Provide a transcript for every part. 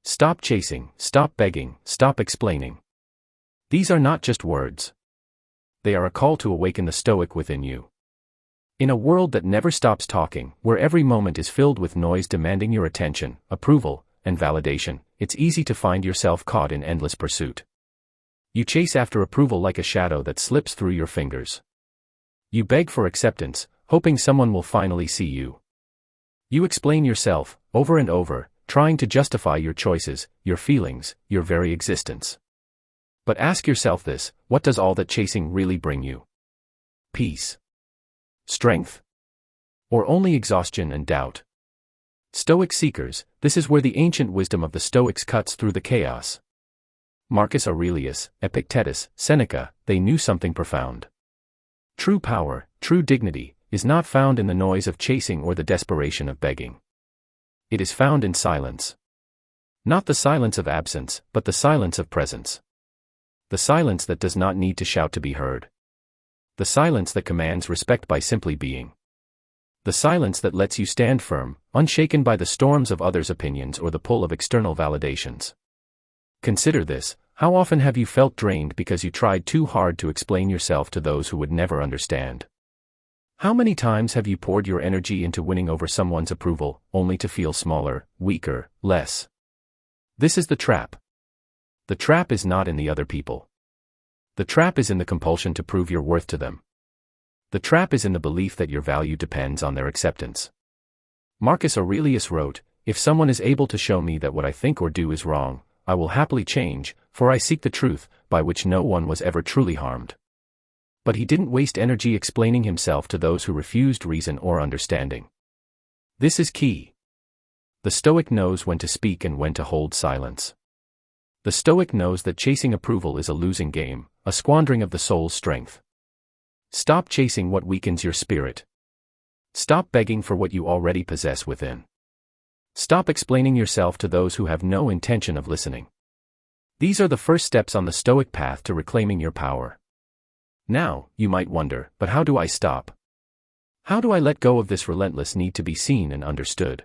Stop chasing, stop begging, stop explaining. These are not just words. They are a call to awaken the Stoic within you. In a world that never stops talking, where every moment is filled with noise demanding your attention, approval, and validation, it's easy to find yourself caught in endless pursuit. You chase after approval like a shadow that slips through your fingers. You beg for acceptance, hoping someone will finally see you. You explain yourself, over and over, trying to justify your choices, your feelings, your very existence. But ask yourself this: what does all that chasing really bring you? Peace? Strength? Or only exhaustion and doubt? Stoic seekers, this is where the ancient wisdom of the Stoics cuts through the chaos. Marcus Aurelius, Epictetus, Seneca, they knew something profound. True power, true dignity, is not found in the noise of chasing or the desperation of begging. It is found in silence. Not the silence of absence, but the silence of presence. The silence that does not need to shout to be heard. The silence that commands respect by simply being. The silence that lets you stand firm, unshaken by the storms of others' opinions or the pull of external validations. Consider this: how often have you felt drained because you tried too hard to explain yourself to those who would never understand? How many times have you poured your energy into winning over someone's approval, only to feel smaller, weaker, less? This is the trap. The trap is not in the other people. The trap is in the compulsion to prove your worth to them. The trap is in the belief that your value depends on their acceptance. Marcus Aurelius wrote, "If someone is able to show me that what I think or do is wrong, I will happily change, for I seek the truth, by which no one was ever truly harmed." But he didn't waste energy explaining himself to those who refused reason or understanding. This is key. The Stoic knows when to speak and when to hold silence. The Stoic knows that chasing approval is a losing game, a squandering of the soul's strength. Stop chasing what weakens your spirit. Stop begging for what you already possess within. Stop explaining yourself to those who have no intention of listening. These are the first steps on the Stoic path to reclaiming your power. Now, you might wonder, but how do I stop? How do I let go of this relentless need to be seen and understood?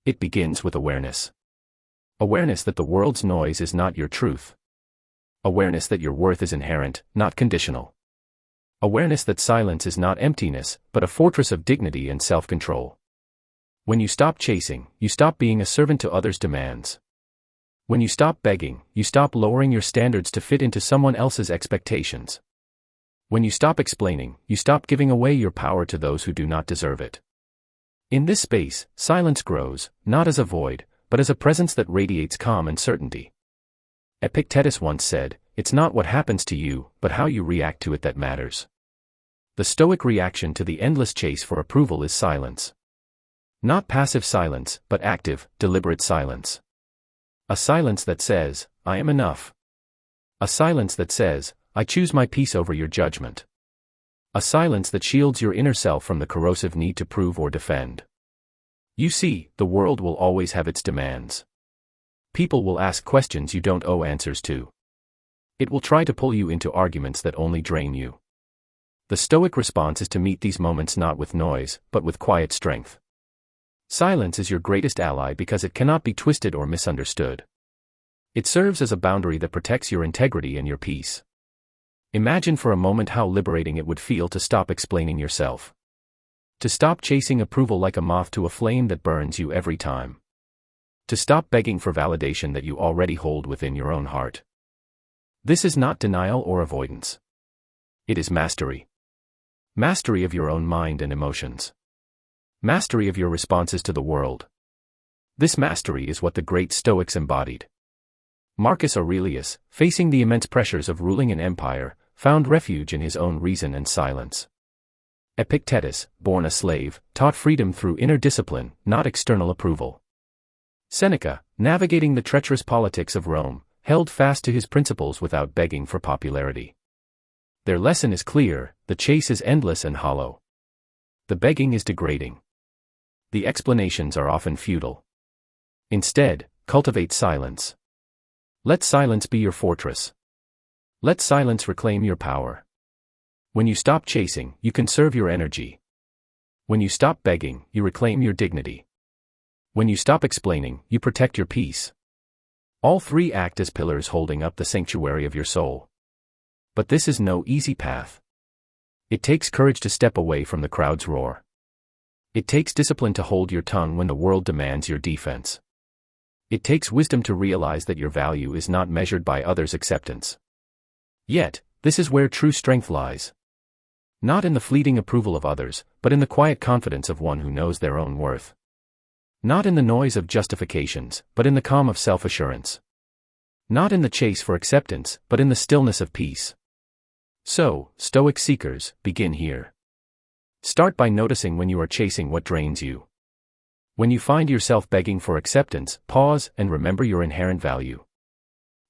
It begins with awareness. Awareness that the world's noise is not your truth. Awareness that your worth is inherent, not conditional. Awareness that silence is not emptiness, but a fortress of dignity and self-control. When you stop chasing, you stop being a servant to others' demands. When you stop begging, you stop lowering your standards to fit into someone else's expectations. When you stop explaining, you stop giving away your power to those who do not deserve it. In this space, silence grows, not as a void, but as a presence that radiates calm and certainty. Epictetus once said, "It's not what happens to you, but how you react to it that matters." The Stoic reaction to the endless chase for approval is silence. Not passive silence, but active, deliberate silence. A silence that says, "I am enough." A silence that says, "I choose my peace over your judgment." A silence that shields your inner self from the corrosive need to prove or defend. You see, the world will always have its demands. People will ask questions you don't owe answers to. It will try to pull you into arguments that only drain you. The Stoic response is to meet these moments not with noise, but with quiet strength. Silence is your greatest ally because it cannot be twisted or misunderstood. It serves as a boundary that protects your integrity and your peace. Imagine for a moment how liberating it would feel to stop explaining yourself. To stop chasing approval like a moth to a flame that burns you every time. To stop begging for validation that you already hold within your own heart. This is not denial or avoidance. It is mastery. Mastery of your own mind and emotions. Mastery of your responses to the world. This mastery is what the great Stoics embodied. Marcus Aurelius, facing the immense pressures of ruling an empire, found refuge in his own reason and silence. Epictetus, born a slave, taught freedom through inner discipline, not external approval. Seneca, navigating the treacherous politics of Rome, held fast to his principles without begging for popularity. Their lesson is clear: the chase is endless and hollow. The begging is degrading. The explanations are often futile. Instead, cultivate silence. Let silence be your fortress. Let silence reclaim your power. When you stop chasing, you conserve your energy. When you stop begging, you reclaim your dignity. When you stop explaining, you protect your peace. All three act as pillars holding up the sanctuary of your soul. But this is no easy path. It takes courage to step away from the crowd's roar. It takes discipline to hold your tongue when the world demands your defense. It takes wisdom to realize that your value is not measured by others' acceptance. Yet, this is where true strength lies. Not in the fleeting approval of others, but in the quiet confidence of one who knows their own worth. Not in the noise of justifications, but in the calm of self-assurance. Not in the chase for acceptance, but in the stillness of peace. So, Stoic seekers, begin here. Start by noticing when you are chasing what drains you. When you find yourself begging for acceptance, pause and remember your inherent value.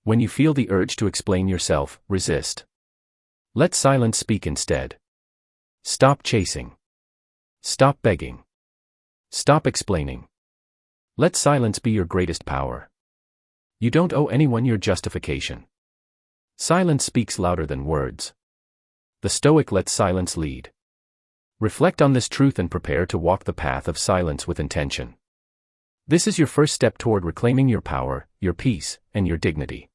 When you feel the urge to explain yourself, resist. Let silence speak instead. Stop chasing. Stop begging. Stop explaining. Let silence be your greatest power. You don't owe anyone your justification. Silence speaks louder than words. The Stoic lets silence lead. Reflect on this truth and prepare to walk the path of silence with intention. This is your first step toward reclaiming your power, your peace, and your dignity.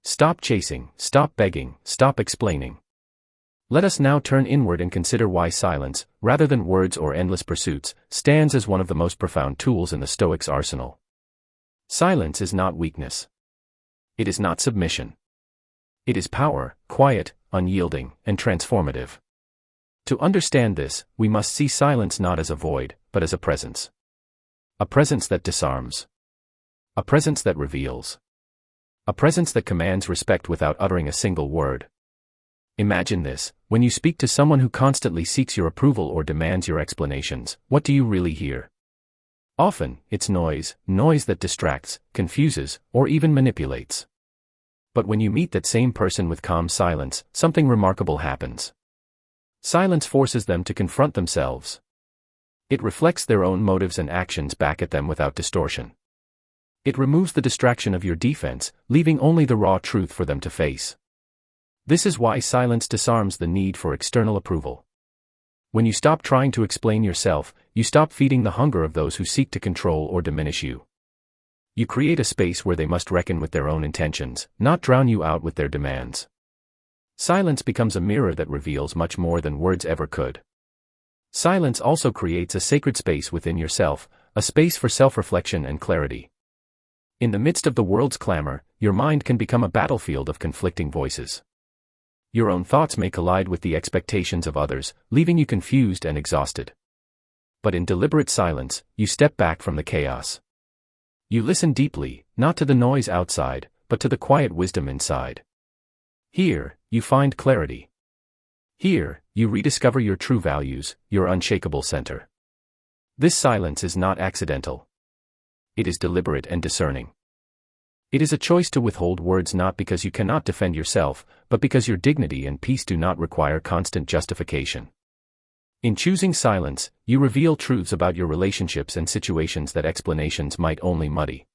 Stop chasing, stop begging, stop explaining. Let us now turn inward and consider why silence, rather than words or endless pursuits, stands as one of the most profound tools in the Stoics' arsenal. Silence is not weakness. It is not submission. It is power, quiet, unyielding, and transformative. To understand this, we must see silence not as a void, but as a presence. A presence that disarms. A presence that reveals. A presence that commands respect without uttering a single word. Imagine this: when you speak to someone who constantly seeks your approval or demands your explanations, what do you really hear? Often, it's noise that distracts, confuses, or even manipulates. But when you meet that same person with calm silence, something remarkable happens. Silence forces them to confront themselves. It reflects their own motives and actions back at them without distortion. It removes the distraction of your defense, leaving only the raw truth for them to face. This is why silence disarms the need for external approval. When you stop trying to explain yourself, you stop feeding the hunger of those who seek to control or diminish you. You create a space where they must reckon with their own intentions, not drown you out with their demands. Silence becomes a mirror that reveals much more than words ever could. Silence also creates a sacred space within yourself, a space for self-reflection and clarity. In the midst of the world's clamor, your mind can become a battlefield of conflicting voices. Your own thoughts may collide with the expectations of others, leaving you confused and exhausted. But in deliberate silence, you step back from the chaos. You listen deeply, not to the noise outside, but to the quiet wisdom inside. Here, you find clarity. Here, you rediscover your true values, your unshakable center. This silence is not accidental. It is deliberate and discerning. It is a choice to withhold words not because you cannot defend yourself, but because your dignity and peace do not require constant justification. In choosing silence, you reveal truths about your relationships and situations that explanations might only muddy.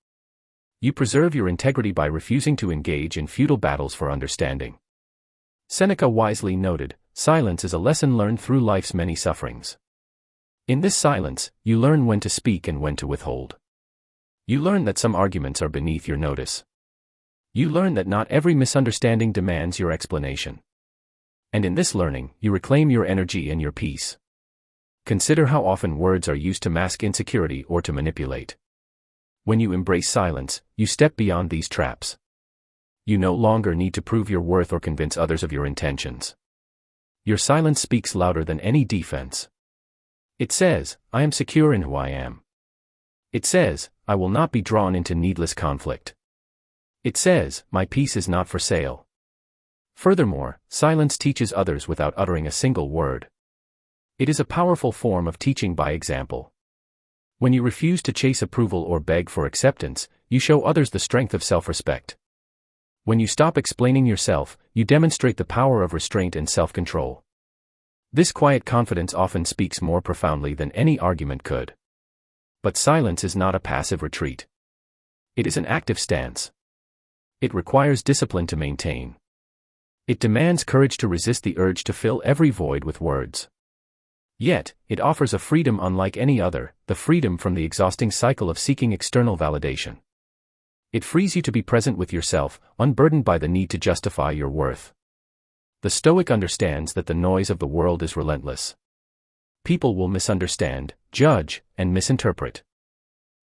You preserve your integrity by refusing to engage in futile battles for understanding. Seneca wisely noted, "Silence is a lesson learned through life's many sufferings." In this silence, you learn when to speak and when to withhold. You learn that some arguments are beneath your notice. You learn that not every misunderstanding demands your explanation. And in this learning, you reclaim your energy and your peace. Consider how often words are used to mask insecurity or to manipulate. When you embrace silence, you step beyond these traps. You no longer need to prove your worth or convince others of your intentions. Your silence speaks louder than any defense. It says, "I am secure in who I am." It says, "I will not be drawn into needless conflict." It says, "My peace is not for sale." Furthermore, silence teaches others without uttering a single word. It is a powerful form of teaching by example. When you refuse to chase approval or beg for acceptance, you show others the strength of self-respect. When you stop explaining yourself, you demonstrate the power of restraint and self-control. This quiet confidence often speaks more profoundly than any argument could. But silence is not a passive retreat. It is an active stance. It requires discipline to maintain. It demands courage to resist the urge to fill every void with words. Yet, it offers a freedom unlike any other, the freedom from the exhausting cycle of seeking external validation. It frees you to be present with yourself, unburdened by the need to justify your worth. The Stoic understands that the noise of the world is relentless. People will misunderstand, judge, and misinterpret.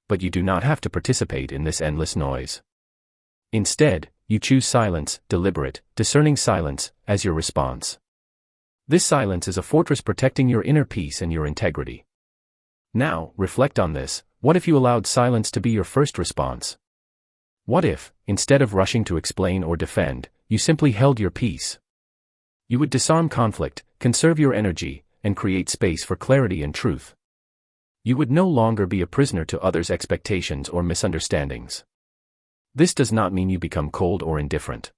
But you do not have to participate in this endless noise. Instead, you choose silence, deliberate, discerning silence, as your response. This silence is a fortress protecting your inner peace and your integrity. Now, reflect on this. What if you allowed silence to be your first response? What if, instead of rushing to explain or defend, you simply held your peace? You would disarm conflict, conserve your energy, and create space for clarity and truth. You would no longer be a prisoner to others' expectations or misunderstandings. This does not mean you become cold or indifferent.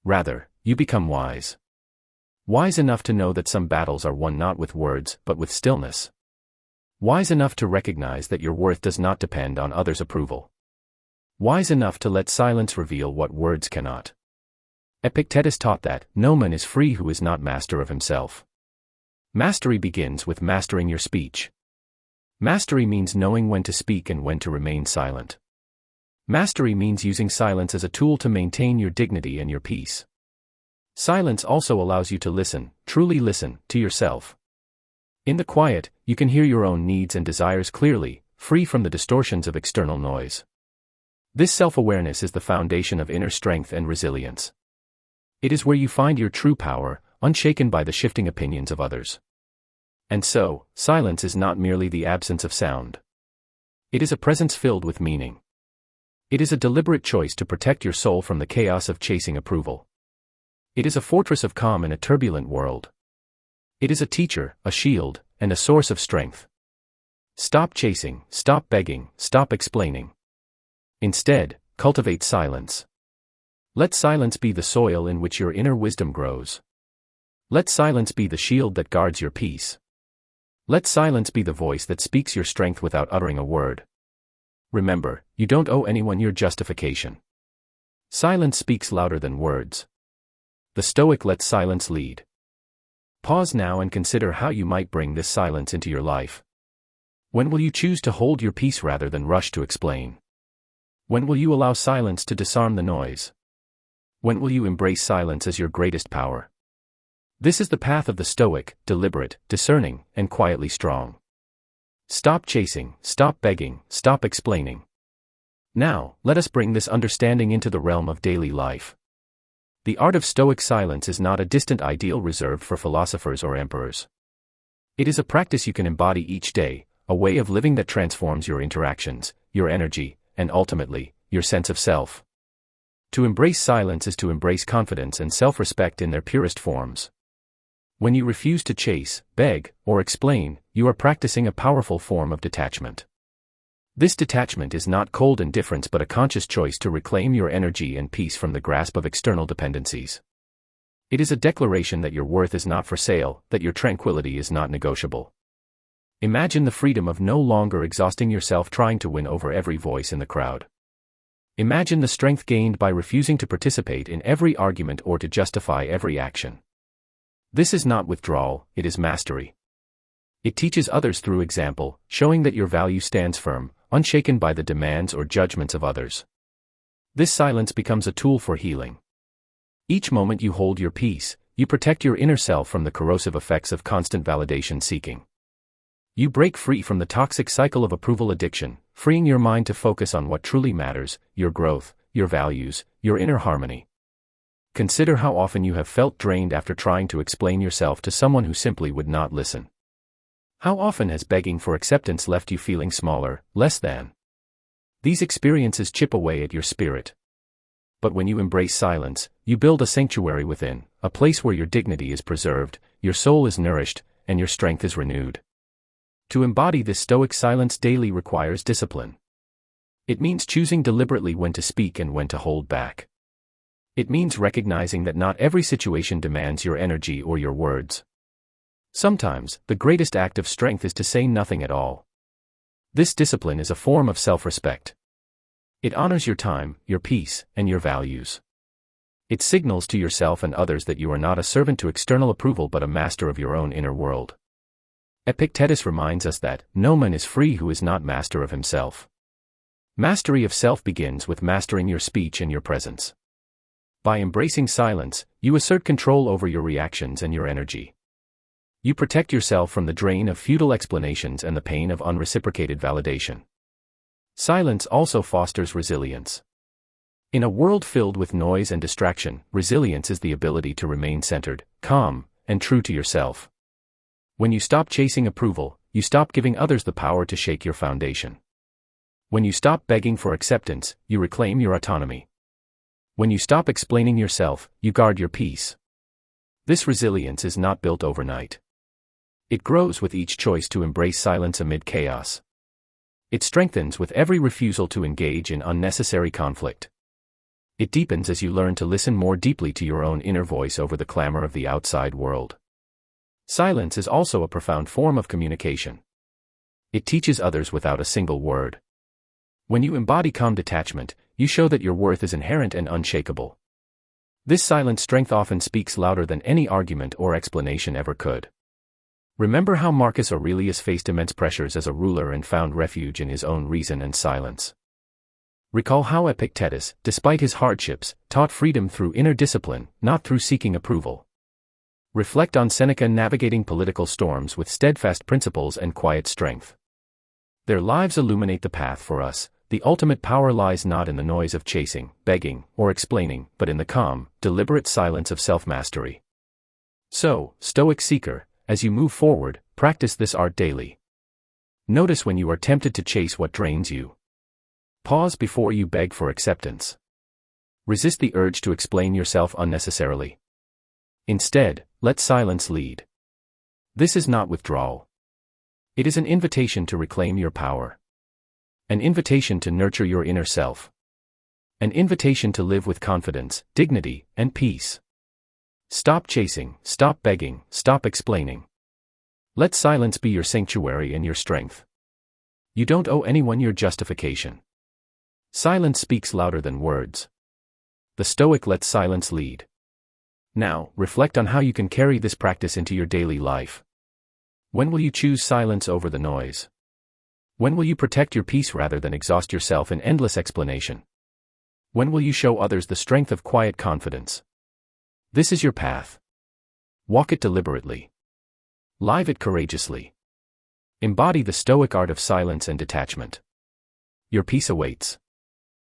Rather, you become wise. Wise enough to know that some battles are won not with words but with stillness. Wise enough to recognize that your worth does not depend on others' approval. Wise enough to let silence reveal what words cannot. Epictetus taught that no man is free who is not master of himself. Mastery begins with mastering your speech. Mastery means knowing when to speak and when to remain silent. Mastery means using silence as a tool to maintain your dignity and your peace. Silence also allows you to listen, truly listen, to yourself. In the quiet, you can hear your own needs and desires clearly, free from the distortions of external noise. This self-awareness is the foundation of inner strength and resilience. It is where you find your true power, unshaken by the shifting opinions of others. And so, silence is not merely the absence of sound. It is a presence filled with meaning. It is a deliberate choice to protect your soul from the chaos of chasing approval. It is a fortress of calm in a turbulent world. It is a teacher, a shield, and a source of strength. Stop chasing, stop begging, stop explaining. Instead, cultivate silence. Let silence be the soil in which your inner wisdom grows. Let silence be the shield that guards your peace. Let silence be the voice that speaks your strength without uttering a word. Remember, you don't owe anyone your justification. Silence speaks louder than words. The Stoic lets silence lead. Pause now and consider how you might bring this silence into your life. When will you choose to hold your peace rather than rush to explain? When will you allow silence to disarm the noise? When will you embrace silence as your greatest power? This is the path of the Stoic, deliberate, discerning, and quietly strong. Stop chasing, stop begging, stop explaining. Now, let us bring this understanding into the realm of daily life. The art of Stoic silence is not a distant ideal reserved for philosophers or emperors. It is a practice you can embody each day, a way of living that transforms your interactions, your energy, and ultimately, your sense of self. To embrace silence is to embrace confidence and self-respect in their purest forms. When you refuse to chase, beg, or explain, you are practicing a powerful form of detachment. This detachment is not cold indifference but a conscious choice to reclaim your energy and peace from the grasp of external dependencies. It is a declaration that your worth is not for sale, that your tranquility is not negotiable. Imagine the freedom of no longer exhausting yourself trying to win over every voice in the crowd. Imagine the strength gained by refusing to participate in every argument or to justify every action. This is not withdrawal, it is mastery. It teaches others through example, showing that your value stands firm, unshaken by the demands or judgments of others. This silence becomes a tool for healing. Each moment you hold your peace, you protect your inner self from the corrosive effects of constant validation seeking. You break free from the toxic cycle of approval addiction, freeing your mind to focus on what truly matters, your growth, your values, your inner harmony. Consider how often you have felt drained after trying to explain yourself to someone who simply would not listen. How often has begging for acceptance left you feeling smaller, less than? These experiences chip away at your spirit. But when you embrace silence, you build a sanctuary within, a place where your dignity is preserved, your soul is nourished, and your strength is renewed. To embody this Stoic silence daily requires discipline. It means choosing deliberately when to speak and when to hold back. It means recognizing that not every situation demands your energy or your words. Sometimes, the greatest act of strength is to say nothing at all. This discipline is a form of self-respect. It honors your time, your peace, and your values. It signals to yourself and others that you are not a servant to external approval but a master of your own inner world. Epictetus reminds us that no man is free who is not master of himself. Mastery of self begins with mastering your speech and your presence. By embracing silence, you assert control over your reactions and your energy. You protect yourself from the drain of futile explanations and the pain of unreciprocated validation. Silence also fosters resilience. In a world filled with noise and distraction, resilience is the ability to remain centered, calm, and true to yourself. When you stop chasing approval, you stop giving others the power to shake your foundation. When you stop begging for acceptance, you reclaim your autonomy. When you stop explaining yourself, you guard your peace. This resilience is not built overnight. It grows with each choice to embrace silence amid chaos. It strengthens with every refusal to engage in unnecessary conflict. It deepens as you learn to listen more deeply to your own inner voice over the clamor of the outside world. Silence is also a profound form of communication. It teaches others without a single word. When you embody calm detachment, you show that your worth is inherent and unshakable. This silent strength often speaks louder than any argument or explanation ever could. Remember how Marcus Aurelius faced immense pressures as a ruler and found refuge in his own reason and silence. Recall how Epictetus, despite his hardships, taught freedom through inner discipline, not through seeking approval. Reflect on Seneca navigating political storms with steadfast principles and quiet strength. Their lives illuminate the path for us. The ultimate power lies not in the noise of chasing, begging, or explaining, but in the calm, deliberate silence of self-mastery. So, Stoic seeker, as you move forward, practice this art daily. Notice when you are tempted to chase what drains you. Pause before you beg for acceptance. Resist the urge to explain yourself unnecessarily. Instead, let silence lead. This is not withdrawal. It is an invitation to reclaim your power. An invitation to nurture your inner self. An invitation to live with confidence, dignity, and peace. Stop chasing, stop begging, stop explaining. Let silence be your sanctuary and your strength. You don't owe anyone your justification. Silence speaks louder than words. The Stoic lets silence lead. Now, reflect on how you can carry this practice into your daily life. When will you choose silence over the noise? When will you protect your peace rather than exhaust yourself in endless explanation? When will you show others the strength of quiet confidence? This is your path. Walk it deliberately. Live it courageously. Embody the Stoic art of silence and detachment. Your peace awaits.